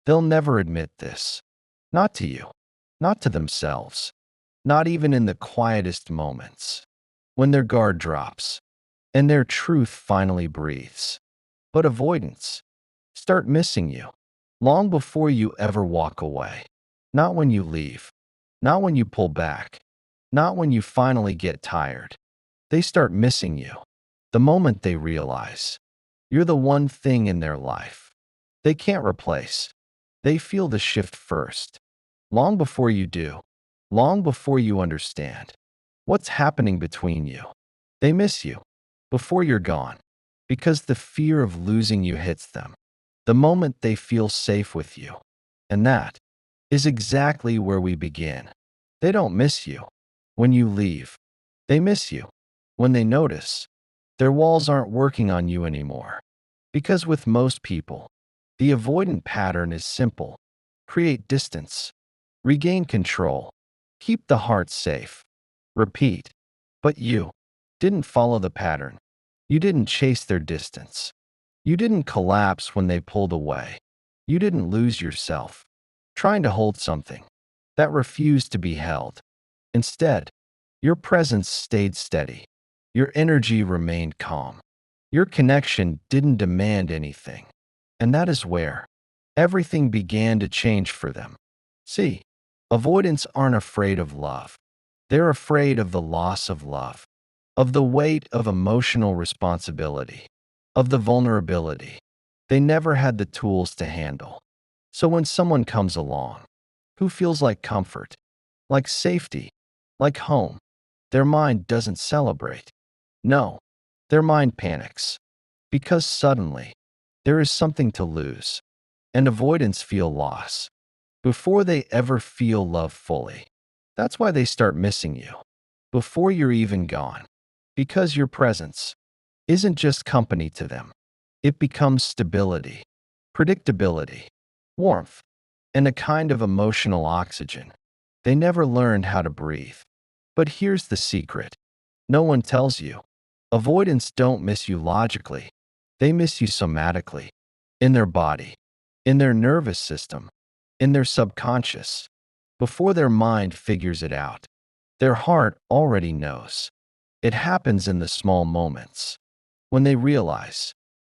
They'll never admit this. Not to you, not to themselves, not even in the quietest moments. When their guard drops, and their truth finally breathes. But avoidants start missing you long before you ever walk away. Not when you leave, not when you pull back, not when you finally get tired. They start missing you the moment they realize you're the one thing in their life they can't replace. They feel the shift first, long before you do, long before you understand what's happening between you. They miss you before you're gone because the fear of losing you hits them the moment they feel safe with you. And that is exactly where we begin. They don't miss you when you leave. They miss you when they notice their walls aren't working on you anymore. Because with most people, the avoidant pattern is simple: create distance, regain control, keep the heart safe, repeat. But you didn't follow the pattern. You didn't chase their distance. You didn't collapse when they pulled away. You didn't lose yourself trying to hold something that refused to be held. Instead, your presence stayed steady. Your energy remained calm. Your connection didn't demand anything. And that is where everything began to change for them. See, avoidants aren't afraid of love. They're afraid of the loss of love, of the weight of emotional responsibility, of the vulnerability they never had the tools to handle. So when someone comes along who feels like comfort, like safety, like home, their mind doesn't celebrate. No, their mind panics because suddenly there is something to lose, and avoidants feel loss before they ever feel love fully. That's why they start missing you before you're even gone, because your presence isn't just company to them. It becomes stability, predictability, warmth, and a kind of emotional oxygen they never learned how to breathe. But here's the secret no one tells you. Avoidants don't miss you logically, they miss you somatically, in their body, in their nervous system, in their subconscious. Before their mind figures it out, their heart already knows. It happens in the small moments. When they realize,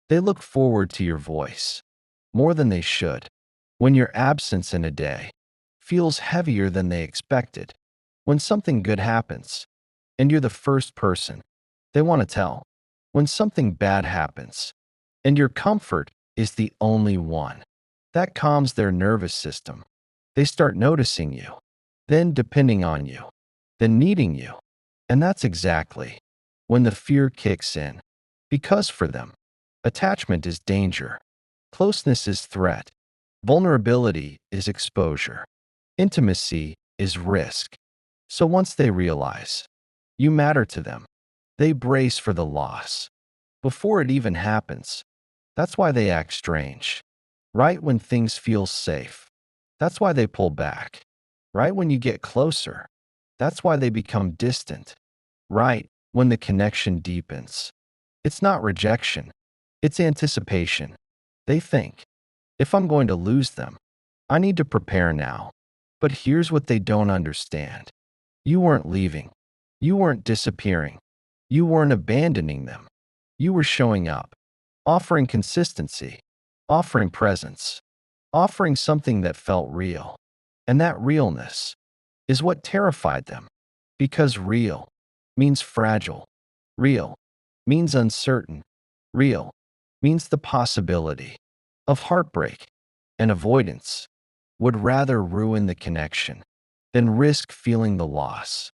they look forward to your voice more than they should. When your absence in a day feels heavier than they expected. When something good happens, and you're the first person they want to tell. When something bad happens, and your comfort is the only one. That calms their nervous system. They start noticing you, then depending on you, then needing you. And that's exactly when the fear kicks in. Because for them, attachment is danger, closeness is threat, vulnerability is exposure, intimacy is risk. So once they realize you matter to them, they brace for the loss before it even happens. That's why they act strange. Right when things feel safe, that's why they pull back. Right when you get closer, that's why they become distant. Right when the connection deepens, it's not rejection, it's anticipation. They think, if I'm going to lose them, I need to prepare now. But here's what they don't understand. You weren't leaving. You weren't disappearing. You weren't abandoning them. You were showing up, offering consistency, offering presence, offering something that felt real. And that realness is what terrified them. Because real means fragile. Real means uncertain. Real means the possibility of heartbreak. And avoidance would rather ruin the connection than risk feeling the loss.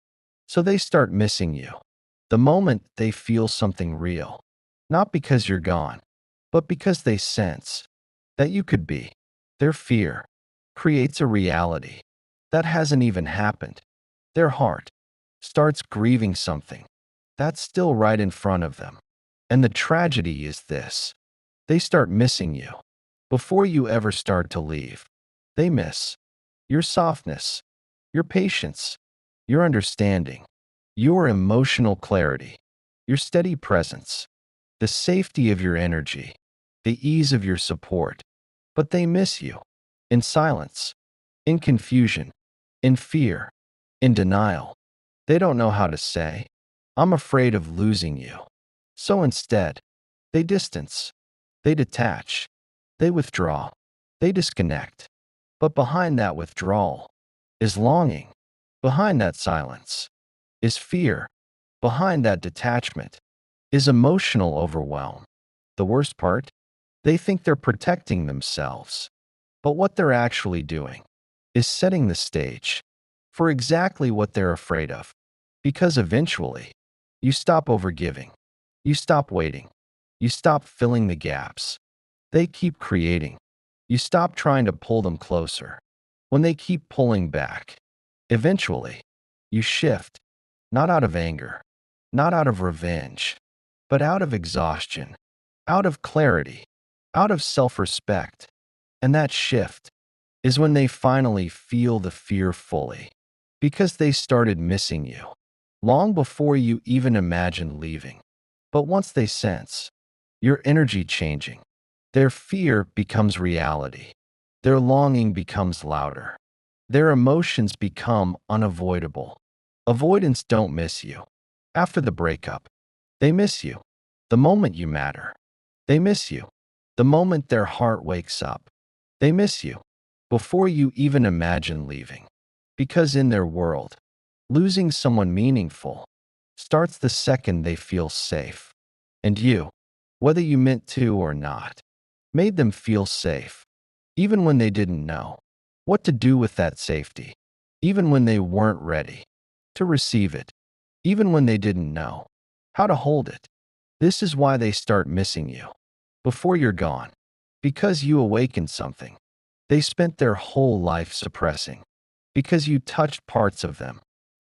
So they start missing you the moment they feel something real. Not because you're gone, but because they sense that you could be. Their fear creates a reality that hasn't even happened. Their heart starts grieving something that's still right in front of them. And the tragedy is this: they start missing you before you ever start to leave. They miss your softness, your patience, your understanding, your emotional clarity, your steady presence, the safety of your energy, the ease of your support. But they miss you in silence, in confusion, in fear, in denial. They don't know how to say, "I'm afraid of losing you." So instead, they distance, they detach, they withdraw, they disconnect. But behind that withdrawal is longing. Behind that silence is fear. Behind that detachment is emotional overwhelm. The worst part? They think they're protecting themselves. But what they're actually doing is setting the stage for exactly what they're afraid of. Because eventually, you stop overgiving. You stop waiting. You stop filling the gaps. They keep creating. You stop trying to pull them closer. When they keep pulling back, eventually, you shift, not out of anger, not out of revenge, but out of exhaustion, out of clarity, out of self-respect. And that shift is when they finally feel the fear fully, because they started missing you long before you even imagined leaving. But once they sense your energy changing, their fear becomes reality. Their longing becomes louder. Their emotions become unavoidable. Avoidants don't miss you after the breakup. They miss you the moment you matter. They miss you the moment their heart wakes up. They miss you before you even imagine leaving. Because in their world, losing someone meaningful starts the second they feel safe. And you, whether you meant to or not, made them feel safe, even when they didn't know what to do with that safety, even when they weren't ready to receive it, even when they didn't know how to hold it. This is why they start missing you before you're gone, because you awakened something they spent their whole life suppressing, because you touched parts of them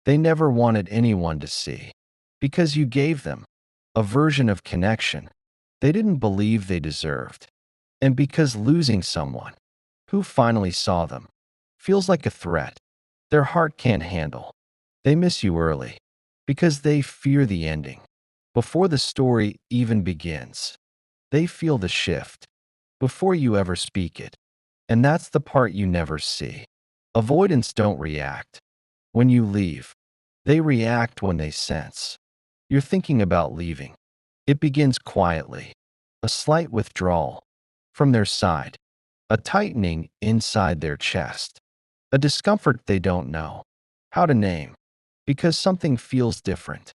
they never wanted anyone to see, because you gave them a version of connection they didn't believe they deserved, and because losing someone who finally saw them feels like a threat their heart can't handle. They miss you early because they fear the ending. Before the story even begins, they feel the shift before you ever speak it. And that's the part you never see. Avoidants don't react when you leave. They react when they sense you're thinking about leaving. It begins quietly, a slight withdrawal from their side, a tightening inside their chest, a discomfort they don't know how to name, because something feels different.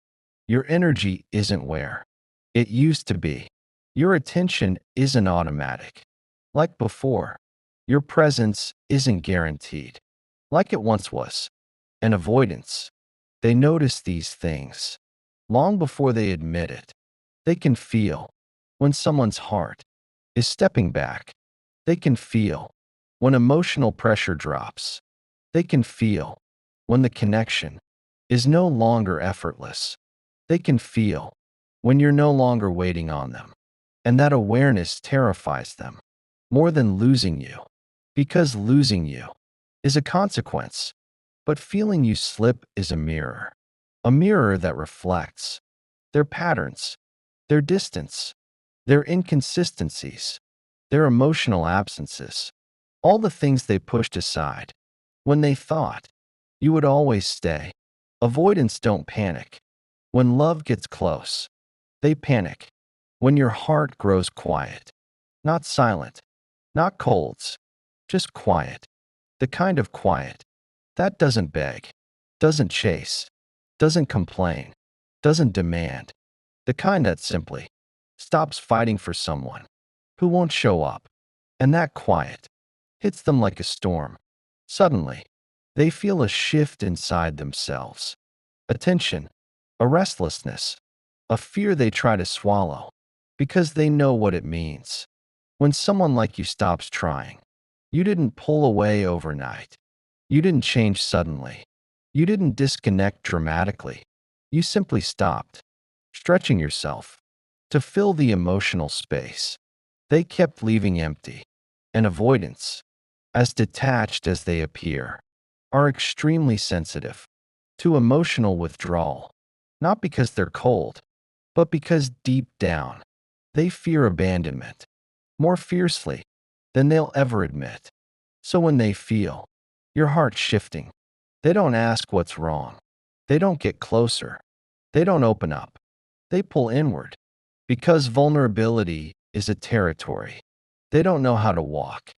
Your energy isn't where it used to be. Your attention isn't automatic. Like before, your presence isn't guaranteed, like it once was. And avoidance, they notice these things long before they admit it. They can feel when someone's heart is stepping back. They can feel when emotional pressure drops. They can feel when the connection is no longer effortless. They can feel when you're no longer waiting on them. And that awareness terrifies them more than losing you, because losing you is a consequence, but feeling you slip is a mirror that reflects their patterns, their distance, their inconsistencies, their emotional absences, all the things they pushed aside when they thought you would always stay. Avoidants don't panic when love gets close. They panic when your heart grows quiet, not silent, not colds, just quiet. The kind of quiet that doesn't beg, doesn't chase, doesn't complain, doesn't demand. The kind that simply stops fighting for someone who won't show up. And that quiet hits them like a storm. Suddenly, they feel a shift inside themselves, a tension, a restlessness, a fear they try to swallow because they know what it means. When someone like you stops trying, you didn't pull away overnight. You didn't change suddenly. You didn't disconnect dramatically. You simply stopped, stretching yourself to fill the emotional space they kept leaving empty. And avoidance, as detached as they appear, are extremely sensitive to emotional withdrawal, not because they're cold, but because deep down, they fear abandonment more fiercely than they'll ever admit. So when they feel your heart shifting, they don't ask what's wrong. They don't get closer. They don't open up. They pull inward because vulnerability is a territory they don't know how to walk.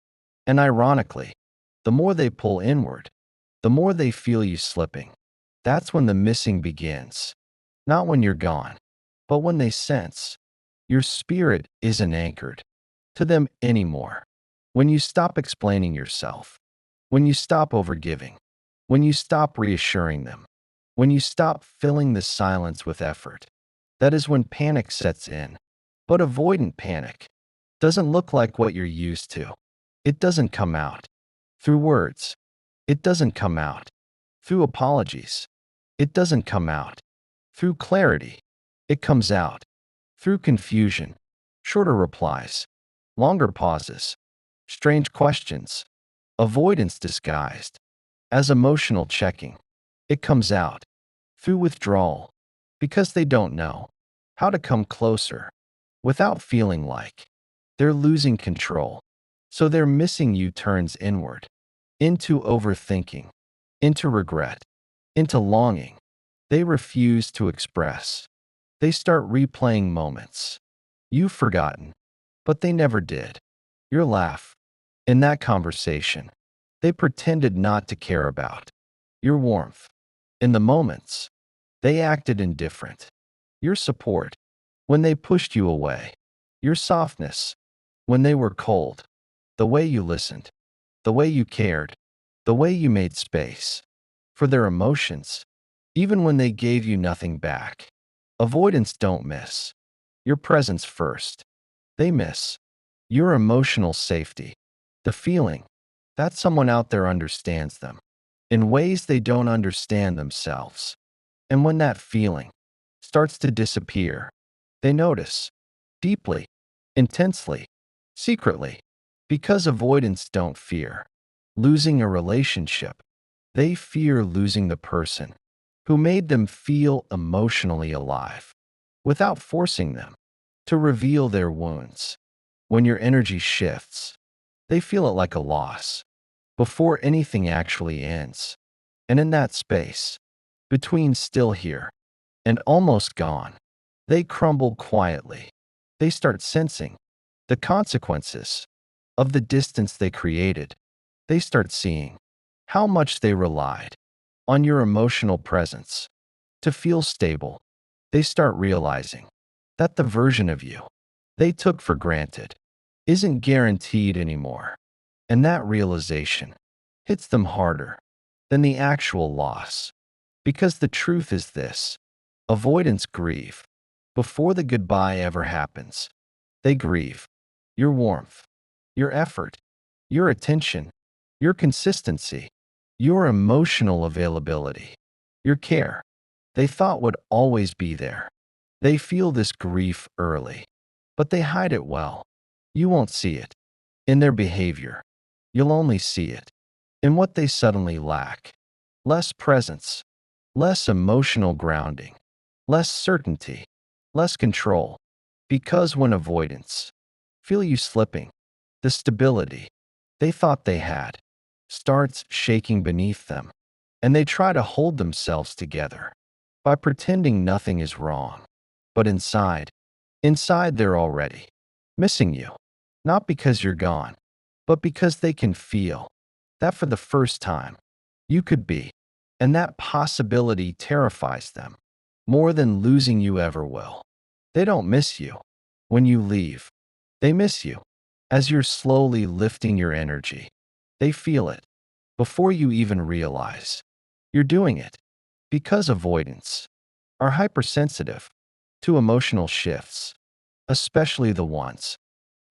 And ironically, the more they pull inward, the more they feel you slipping. That's when the missing begins. Not when you're gone, but when they sense your spirit isn't anchored to them anymore. When you stop explaining yourself, when you stop overgiving, when you stop reassuring them, when you stop filling the silence with effort, that is when panic sets in. But avoidant panic doesn't look like what you're used to. It doesn't come out through words. It doesn't come out through apologies. It doesn't come out through clarity. It comes out through confusion, shorter replies, longer pauses, strange questions, avoidance disguised as emotional checking. It comes out through withdrawal because they don't know how to come closer without feeling like they're losing control. So their missing you turns inward, into overthinking, into regret, into longing. They refuse to express. They start replaying moments you've forgotten, but they never did. Your laugh in that conversation they pretended not to care about. Your warmth in the moments they acted indifferent. Your support when they pushed you away. Your softness when they were cold. The way you listened, the way you cared, the way you made space for their emotions, even when they gave you nothing back. Avoidants don't miss your presence first. They miss your emotional safety, the feeling that someone out there understands them in ways they don't understand themselves. And when that feeling starts to disappear, they notice deeply, intensely, secretly, because avoidants don't fear losing a relationship. They fear losing the person who made them feel emotionally alive without forcing them to reveal their wounds. When your energy shifts, they feel it like a loss before anything actually ends. And in that space, between still here and almost gone, they crumble quietly. They start sensing the consequences of the distance they created. They start seeing how much they relied on your emotional presence to feel stable. They start realizing that the version of you they took for granted isn't guaranteed anymore. And that realization hits them harder than the actual loss. Because the truth is this: avoidants grieve before the goodbye ever happens. They grieve your warmth, your effort, your attention, your consistency, your emotional availability, your care they thought would always be there. They feel this grief early, but they hide it well. You won't see it in their behavior. You'll only see it in what they suddenly lack: less presence, less emotional grounding, less certainty, less control. Because when avoidants feel you slipping, the stability they thought they had starts shaking beneath them, and they try to hold themselves together by pretending nothing is wrong. But inside they're already missing you, not because you're gone, but because they can feel that for the first time you could be, and that possibility terrifies them more than losing you ever will. They don't miss you when you leave. They miss you as you're slowly lifting your energy. They feel it before you even realize you're doing it. Because avoidants are hypersensitive to emotional shifts, especially the ones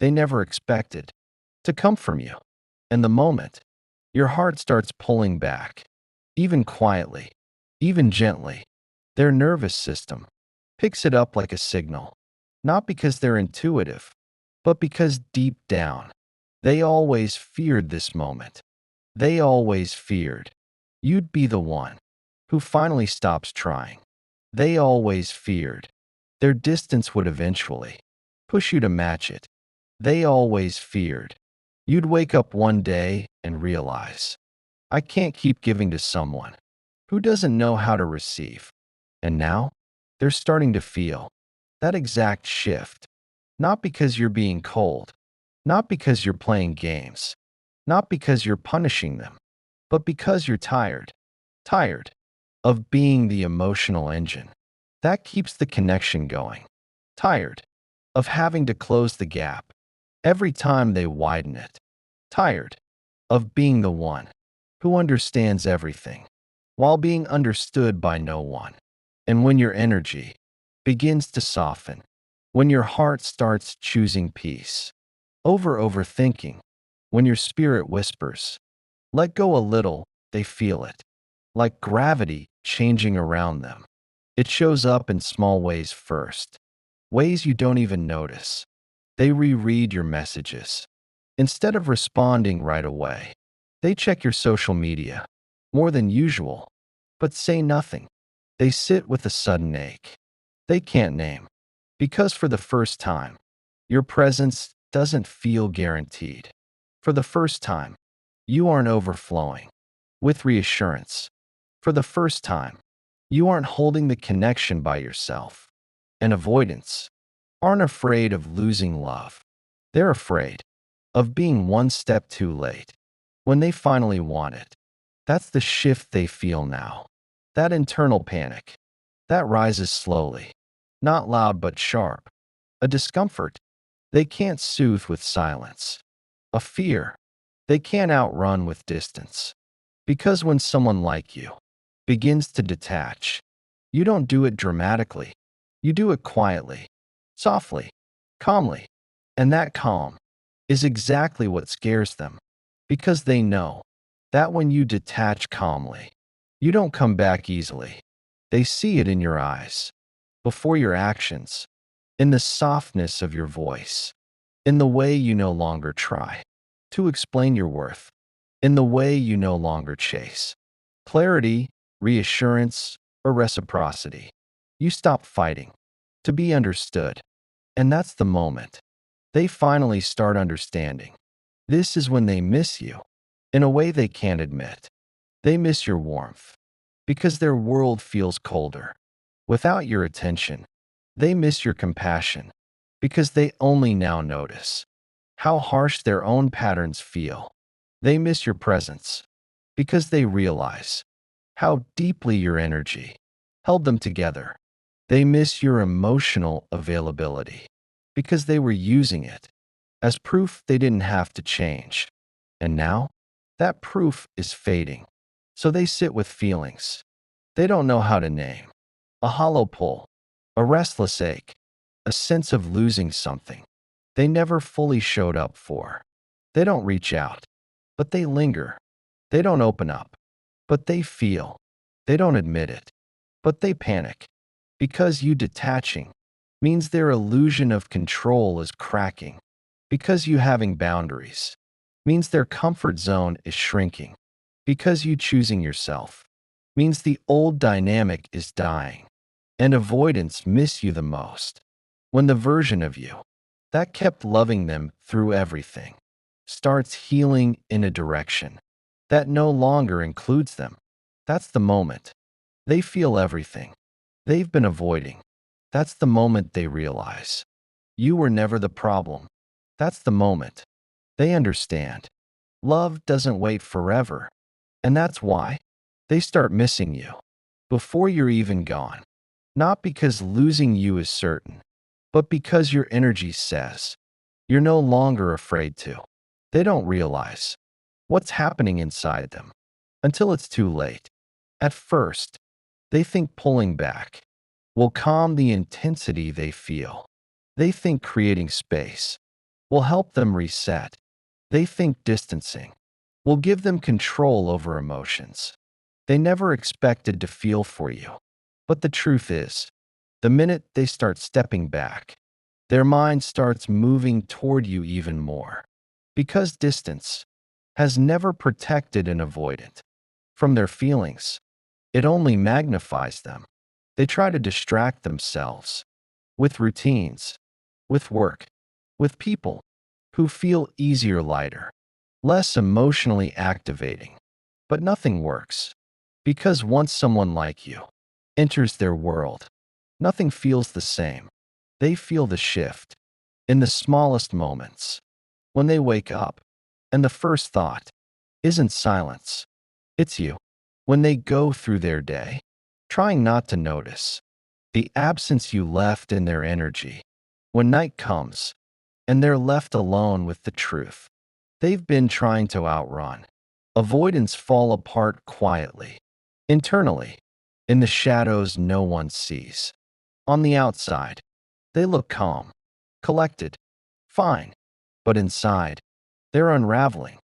they never expected to come from you. And the moment your heart starts pulling back, even quietly, even gently, their nervous system picks it up like a signal, not because they're intuitive, but because deep down, they always feared this moment. They always feared you'd be the one who finally stops trying. They always feared their distance would eventually push you to match it. They always feared you'd wake up one day and and realize, I can't keep giving to someone who doesn't know how to receive. And now, they're starting to feel that exact shift. Not because you're being cold, not because you're playing games, not because you're punishing them, but because you're tired. Tired of being the emotional engine that keeps the connection going. Tired of having to close the gap every time they widen it. Tired of being the one who understands everything while being understood by no one. And when your energy begins to soften, when your heart starts choosing peace over overthinking, when your spirit whispers, let go a little, they feel it, like gravity changing around them. It shows up in small ways first, ways you don't even notice. They reread your messages. Instead of responding right away, they check your social media more than usual, but say nothing. They sit with a sudden ache they can't name, because for the first time, your presence doesn't feel guaranteed. For the first time, you aren't overflowing with reassurance. For the first time, you aren't holding the connection by yourself. And avoidants aren't afraid of losing love. They're afraid of being one step too late when they finally want it. That's the shift they feel now. That internal panic that rises slowly, not loud but sharp. A discomfort they can't soothe with silence. A fear they can't outrun with distance. Because when someone like you begins to detach, you don't do it dramatically. You do it quietly, softly, calmly. And that calm is exactly what scares them. Because they know that when you detach calmly, you don't come back easily. They see it in your eyes, before your actions, in the softness of your voice, in the way you no longer try to explain your worth, in the way you no longer chase clarity, reassurance, or reciprocity. You stop fighting to be understood, and that's the moment they finally start understanding. This is when they miss you in a way they can't admit. They miss your warmth because their world feels colder without your attention. They miss your compassion because they only now notice how harsh their own patterns feel. They miss your presence because they realize how deeply your energy held them together. They miss your emotional availability because they were using it as proof they didn't have to change. And now, that proof is fading. So they sit with feelings they don't know how to name. A hollow pull, a restless ache, a sense of losing something they never fully showed up for. They don't reach out, but they linger. They don't open up, but they feel. They don't admit it, but they panic. Because you detaching means their illusion of control is cracking. Because you having boundaries means their comfort zone is shrinking. Because you choosing yourself means the old dynamic is dying. And avoidants miss you the most when the version of you that kept loving them through everything starts healing in a direction that no longer includes them. That's the moment they feel everything they've been avoiding. That's the moment they realize you were never the problem. That's the moment they understand love doesn't wait forever. And that's why they start missing you before you're even gone. Not because losing you is certain, but because your energy says you're no longer afraid to. They don't realize what's happening inside them until it's too late. At first, they think pulling back will calm the intensity they feel. They think creating space will help them reset. They think distancing will give them control over emotions they never expected to feel for you. But the truth is, the minute they start stepping back, their mind starts moving toward you even more. Because distance has never protected an avoidant from their feelings, it only magnifies them. They try to distract themselves with routines, with work, with people who feel easier lighter. less emotionally activating. But nothing works. Because once someone like you enters their world, nothing feels the same. They feel the shift in the smallest moments. When they wake up, and the first thought isn't silence, it's you. When they go through their day, trying not to notice the absence you left in their energy. When night comes, and they're left alone with the truth they've been trying to outrun, avoidants fall apart quietly, internally, in the shadows no one sees. On the outside, they look calm, collected, fine, but inside, they're unraveling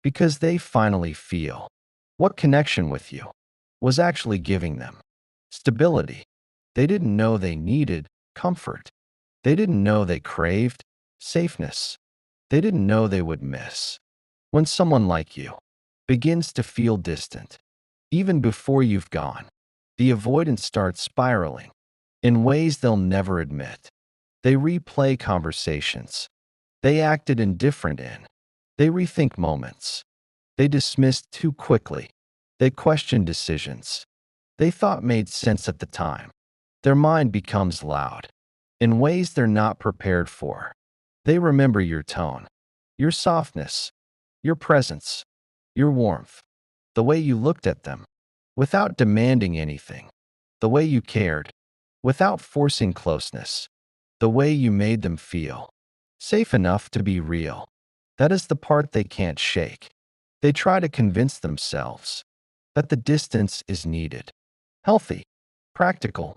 because they finally feel what connection with you was actually giving them stability. They didn't know they needed comfort. They didn't know they craved safeness. They didn't know they would miss when someone like you begins to feel distant. Even before you've gone, the avoidance starts spiraling in ways they'll never admit. They replay conversations they acted indifferent in. They rethink moments they dismissed too quickly. They question decisions they thought made sense at the time. Their mind becomes loud in ways they're not prepared for. They remember your tone, your softness, your presence, your warmth, the way you looked at them without demanding anything, the way you cared without forcing closeness, the way you made them feel safe enough to be real. That is the part they can't shake. They try to convince themselves that the distance is needed, healthy, practical,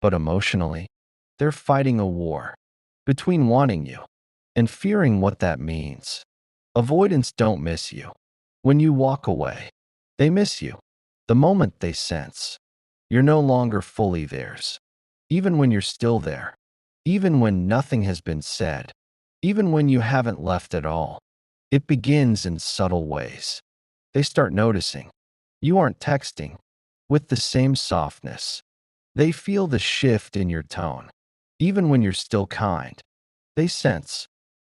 but emotionally, they're fighting a war between wanting you and fearing what that means. Avoidants don't miss you when you walk away. They miss you the moment they sense you're no longer fully theirs. Even when you're still there, even when nothing has been said, even when you haven't left at all, it begins in subtle ways. They start noticing you aren't texting with the same softness. They feel the shift in your tone, even when you're still kind. They sense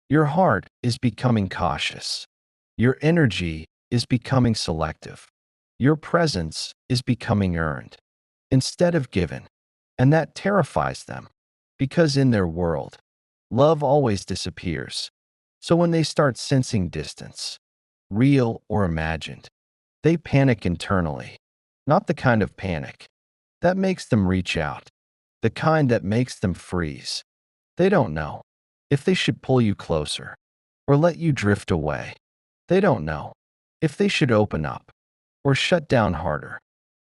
your heart is becoming cautious. Your energy is becoming selective. Your presence is becoming earned instead of given. And that terrifies them because in their world, love always disappears. So when they start sensing distance, real or imagined, they panic internally. Not the kind of panic that makes them reach out, the kind that makes them freeze. They don't know if they should pull you closer or let you drift away. They don't know if they should open up or shut down harder.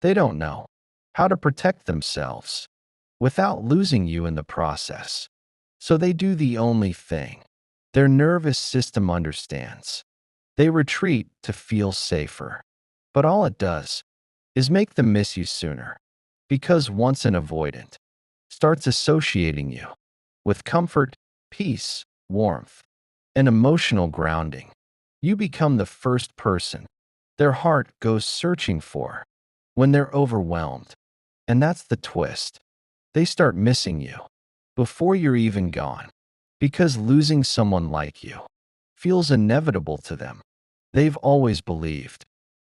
They don't know how to protect themselves without losing you in the process. So they do the only thing their nervous system understands. They retreat to feel safer. But all it does is make them miss you sooner. Because once an avoidant starts associating you with comfort, peace, warmth, and emotional grounding, you become the first person their heart goes searching for when they're overwhelmed. And that's the twist. They start missing you before you're even gone. Because losing someone like you feels inevitable to them. They've always believed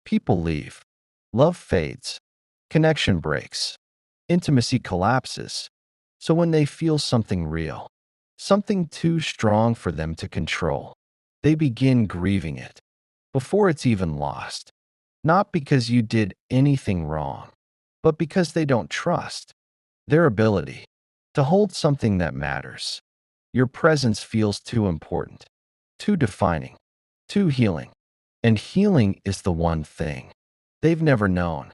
people leave, love fades, connection breaks, intimacy collapses. So when they feel something real, something too strong for them to control, they begin grieving it before it's even lost. Not because you did anything wrong, but because they don't trust their ability to hold something that matters. Your presence feels too important, too defining, too healing. And healing is the one thing they've never known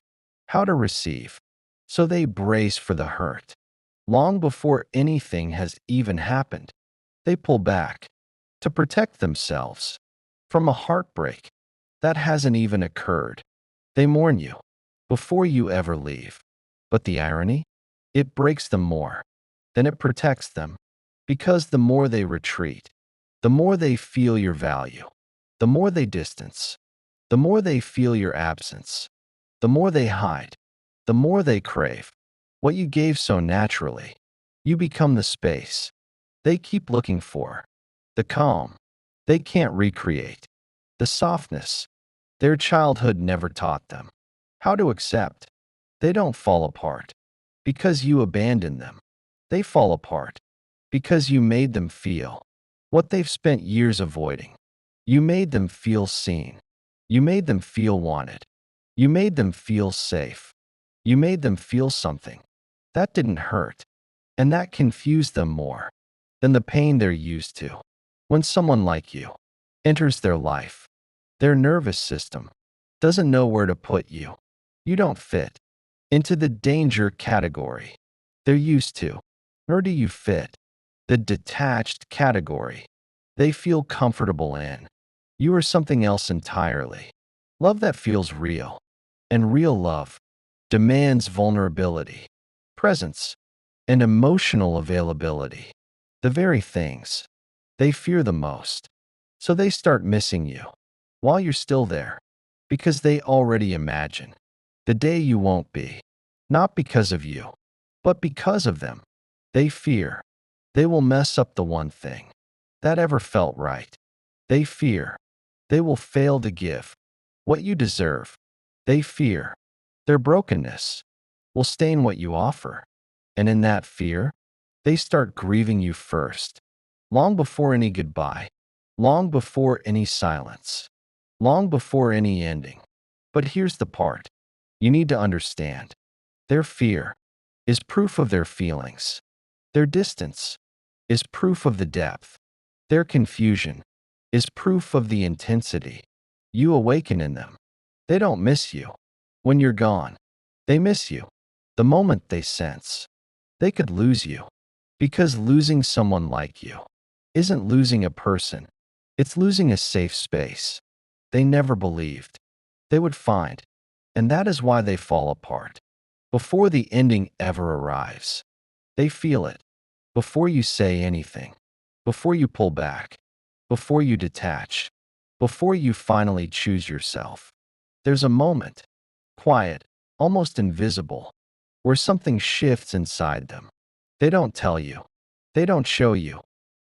how to receive. So they brace for the hurt. Long before anything has even happened, they pull back to protect themselves from a heartbreak that hasn't even occurred. They mourn you before you ever leave. But the irony? It breaks them more than it protects them. Because the more they retreat, the more they feel your value, the more they distance, the more they feel your absence, the more they hide, the more they crave what you gave so naturally. You become the space they keep looking for, the calm they can't recreate, the softness their childhood never taught them how to accept. They don't fall apart because you abandoned them. They fall apart because you made them feel what they've spent years avoiding. You made them feel seen. You made them feel wanted. You made them feel safe. You made them feel something. That didn't hurt, and that confused them more than the pain they're used to. When someone like you enters their life, their nervous system doesn't know where to put you. You don't fit into the danger category they're used to, nor do you fit the detached category they feel comfortable in. You are something else entirely. Love that feels real, and real love demands vulnerability, presence, and emotional availability, the very things they fear the most. So they start missing you while you're still there, because they already imagine the day you won't be, not because of you, but because of them. They fear they will mess up the one thing that ever felt right. They fear they will fail to give what you deserve. They fear their brokenness will stain what you offer. And in that fear, they start grieving you first, long before any goodbye, long before any silence, long before any ending. But here's the part you need to understand: their fear is proof of their feelings, their distance is proof of the depth, their confusion is proof of the intensity you awaken in them. They don't miss you when you're gone, they miss you the moment they sense they could lose you. Because losing someone like you isn't losing a person, it's losing a safe space they never believed they would find. And that is why they fall apart before the ending ever arrives. They feel it before you say anything, before you pull back, before you detach, before you finally choose yourself. There's a moment, quiet, almost invisible, where something shifts inside them. They don't tell you, they don't show you,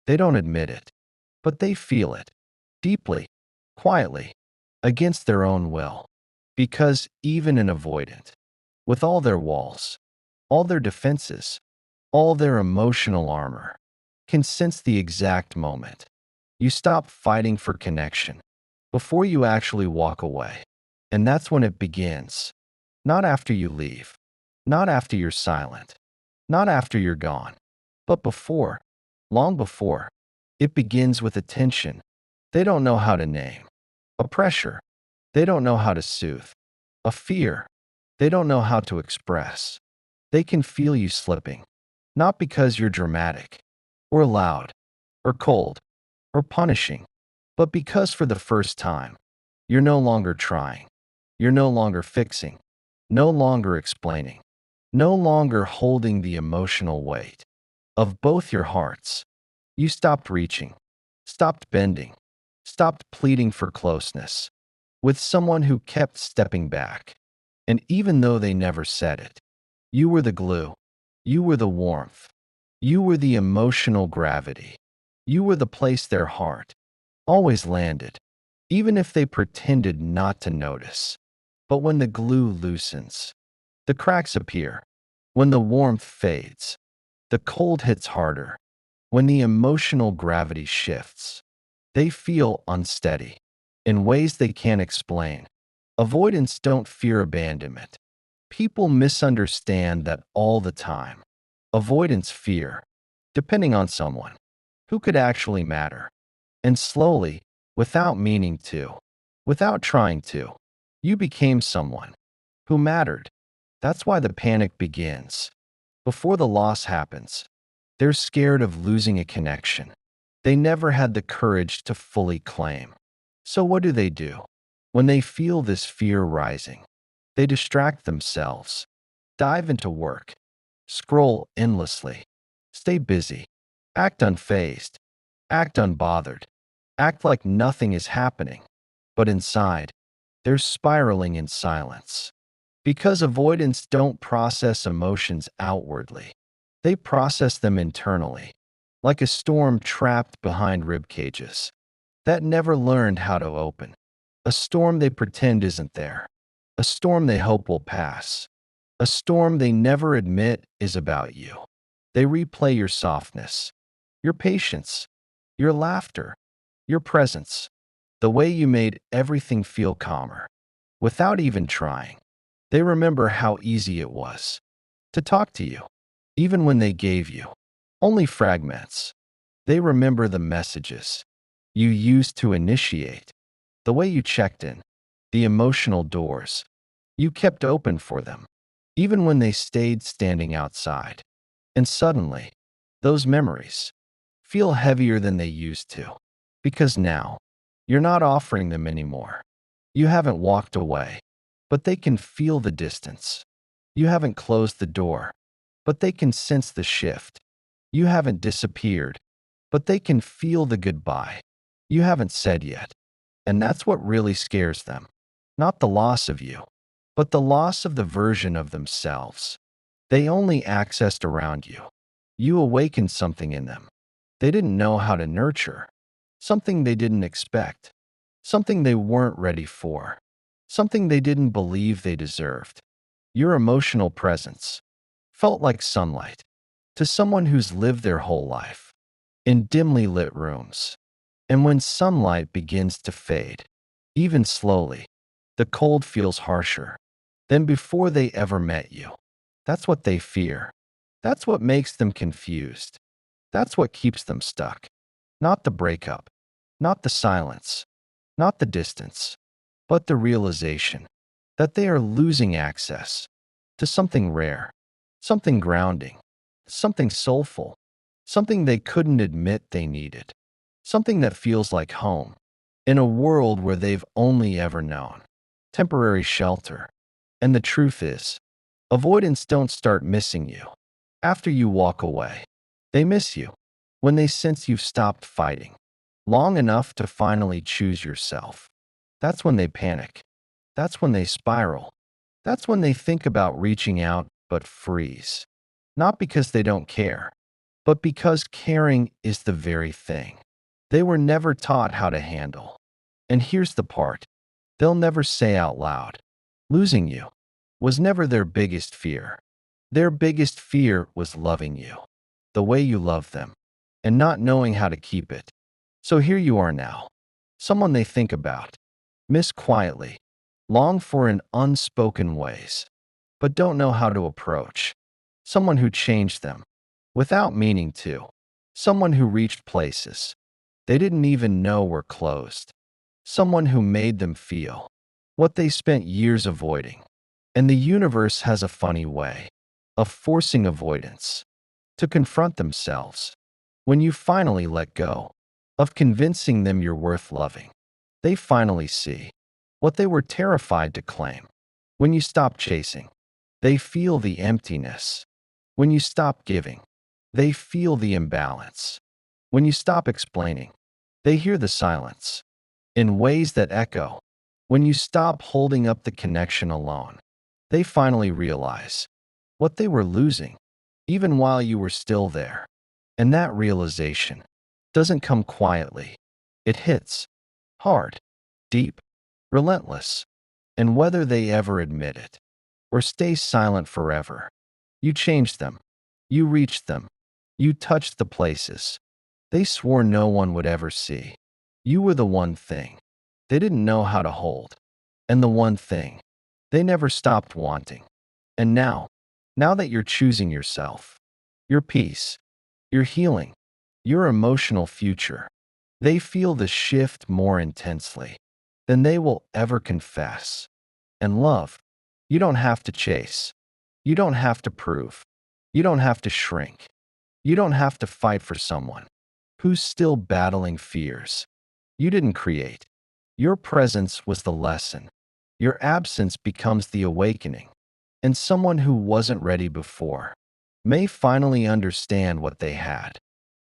they don't admit it, but they feel it deeply, quietly, against their own will. Because even an avoidant, with all their walls, all their defenses, all their emotional armor, can sense the exact moment you stop fighting for connection before you actually walk away. And that's when it begins. Not after you leave, not after you're silent, not after you're gone, but before, long before. It begins with a tension they don't know how to name, a pressure they don't know how to soothe, a fear they don't know how to express. They can feel you slipping, not because you're dramatic, or loud, or cold, or punishing, but because for the first time, you're no longer trying, you're no longer fixing, no longer explaining, no longer holding the emotional weight of both your hearts. You stopped reaching, stopped bending, stopped pleading for closeness with someone who kept stepping back. And even though they never said it, you were the glue, you were the warmth, you were the emotional gravity, you were the place their heart always landed, even if they pretended not to notice. But when the glue loosens, the cracks appear. When the warmth fades, the cold hits harder. When the emotional gravity shifts, they feel unsteady in ways they can't explain. Avoidants don't fear abandonment. People misunderstand that all the time. Avoidance fear depending on someone who could actually matter. And slowly, without meaning to, without trying to, you became someone who mattered. That's why the panic begins. Before the loss happens, they're scared of losing a connection they never had the courage to fully claim. So what do? When they feel this fear rising, they distract themselves, dive into work, scroll endlessly, stay busy, act unfazed, act unbothered, act like nothing is happening. But inside, they're spiraling in silence. Because avoidants don't process emotions outwardly, they process them internally, like a storm trapped behind rib cages that never learned how to open. a storm they pretend isn't there, a storm they hope will pass, a storm they never admit is about you. They replay your softness, your patience, your laughter, your presence, the way you made everything feel calmer, without even trying. They remember how easy it was to talk to you, even when they gave you only fragments. They remember the messages you used to initiate, the way you checked in, the emotional doors you kept open for them, even when they stayed standing outside. And suddenly, those memories feel heavier than they used to, because now you're not offering them anymore. You haven't walked away, but they can feel the distance. You haven't closed the door, but they can sense the shift. You haven't disappeared, but they can feel the goodbye you haven't said yet. And that's what really scares them. Not the loss of you, but the loss of the version of themselves they only accessed around you. You awakened something in them they didn't know how to nurture, something they didn't expect, something they weren't ready for, something they didn't believe they deserved. Your emotional presence felt like sunlight to someone who's lived their whole life in dimly lit rooms. And when sunlight begins to fade, even slowly, the cold feels harsher than before they ever met you. That's what they fear. That's what makes them confused. That's what keeps them stuck. Not the breakup, not the silence, not the distance, but the realization that they are losing access to something rare, something grounding, something soulful, something they couldn't admit they needed, something that feels like home in a world where they've only ever known temporary shelter. And the truth is, avoidants don't start missing you after you walk away. They miss you when they sense you've stopped fighting long enough to finally choose yourself. That's when they panic. That's when they spiral. That's when they think about reaching out but freeze. Not because they don't care, but because caring is the very thing they were never taught how to handle. And here's the part they'll never say out loud. Losing you was never their biggest fear. Their biggest fear was loving you, the way you love them, and not knowing how to keep it. So here you are now, someone they think about, miss quietly, long for in unspoken ways, but don't know how to approach. Someone who changed them, without meaning to. Someone who reached places they didn't even know were closed. Someone who made them feel what they spent years avoiding. And the universe has a funny way of forcing avoidance to confront themselves. When you finally let go of convincing them you're worth loving, they finally see what they were terrified to claim. When you stop chasing, they feel the emptiness. When you stop giving, they feel the imbalance. When you stop explaining, they hear the silence in ways that echo. When you stop holding up the connection alone, they finally realize what they were losing, even while you were still there. And that realization doesn't come quietly. It hits hard, deep, relentless. And whether they ever admit it or stay silent forever, you changed them. You reached them. You touched the places they swore no one would ever see. You were the one thing they didn't know how to hold, and the one thing they never stopped wanting. And now that you're choosing yourself, your peace, your healing, your emotional future, they feel the shift more intensely than they will ever confess. And love, you don't have to chase. You don't have to prove. You don't have to shrink. You don't have to fight for someone who's still battling fears you didn't create. Your presence was the lesson. Your absence becomes the awakening. And someone who wasn't ready before may finally understand what they had,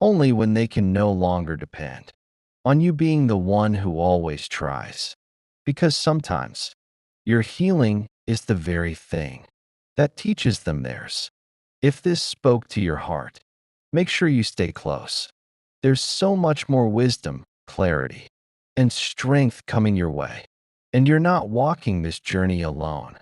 only when they can no longer depend on you being the one who always tries. Because sometimes your healing is the very thing that teaches them theirs. If this spoke to your heart, make sure you stay close. There's so much more wisdom, clarity, and strength coming your way. And you're not walking this journey alone.